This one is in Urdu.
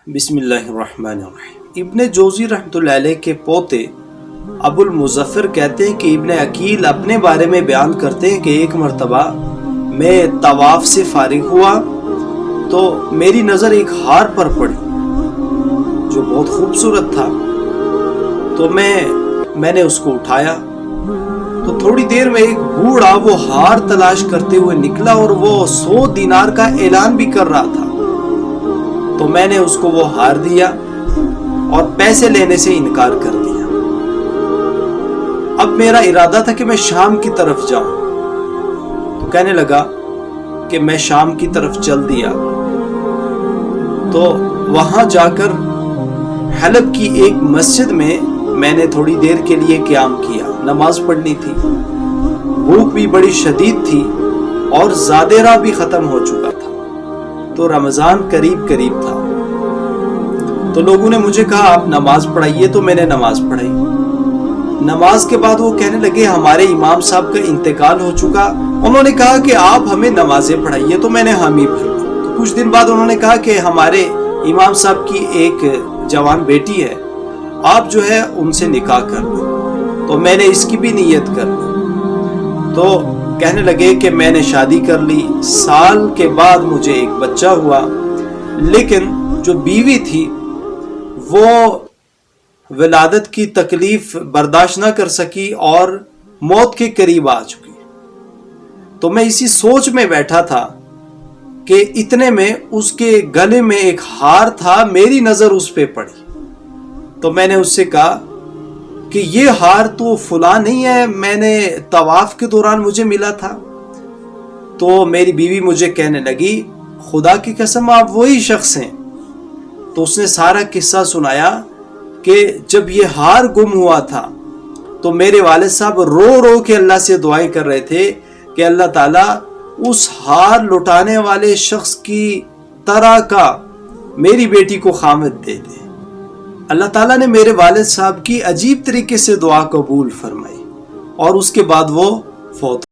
بسم اللہ الرحمن الرحیم۔ ابن جوزی رحمۃ اللہ علیہ کے پوتے ابو المظفر کہتے ہیں کہ ابن عقیل اپنے بارے میں بیان کرتے ہیں کہ ایک مرتبہ میں طواف سے فارغ ہوا تو میری نظر ایک ہار پر پڑی جو بہت خوبصورت تھا، تو میں نے اس کو اٹھایا تو تھوڑی دیر میں ایک بوڑھا وہ ہار تلاش کرتے ہوئے نکلا اور وہ 100 دینار کا اعلان بھی کر رہا تھا، تو میں نے اس کو وہ ہار دیا اور پیسے لینے سے انکار کر دیا۔ اب میرا ارادہ تھا کہ میں شام کی طرف جاؤں، تو کہنے لگا کہ میں شام کی طرف چل دیا، تو وہاں جا کر حلب کی ایک مسجد میں نے تھوڑی دیر کے لیے قیام کیا، نماز پڑھنی تھی، بھوک بھی بڑی شدید تھی اور زادِ راہ بھی ختم ہو چکا تھا، تو رمضان قریب تھا، تو لوگوں نے مجھے کہا آپ نماز پڑھائیے، تو میں نے نماز پڑھائی۔ نماز کے بعد وہ کہنے لگے ہمارے امام صاحب کا انتقال ہو چکا، انہوں نے کہا کہ آپ ہمیں نمازیں پڑھائیے، تو میں نے حامی بھر دی۔ کچھ دن بعد انہوں نے کہا کہ ہمارے امام صاحب کی ایک جوان بیٹی ہے، آپ جو ہے ان سے نکاح کر دیں، تو میں نے اس کی بھی نیت کر لی۔ تو کہنے لگے کہ میں نے شادی کر لی، سال کے بعد مجھے ایک بچہ ہوا، لیکن جو بیوی تھی وہ ولادت کی تکلیف برداشت نہ کر سکی اور موت کے قریب آ چکی۔ تو میں اسی سوچ میں بیٹھا تھا کہ اتنے میں اس کے گلے میں ایک ہار تھا، میری نظر اس پہ پڑی، تو میں نے اس سے کہا کہ یہ ہار تو فلاں نہیں ہے، میں نے طواف کے دوران مجھے ملا تھا۔ تو میری بیوی مجھے کہنے لگی خدا کی قسم آپ وہی شخص ہیں۔ تو اس نے سارا قصہ سنایا کہ جب یہ ہار گم ہوا تھا تو میرے والد صاحب رو رو کے اللہ سے دعائیں کر رہے تھے کہ اللہ تعالیٰ اس ہار لٹانے والے شخص کی طرح کا میری بیٹی کو خامد دے دے۔ اللہ تعالیٰ نے میرے والد صاحب کی عجیب طریقے سے دعا قبول فرمائی اور اس کے بعد وہ فوت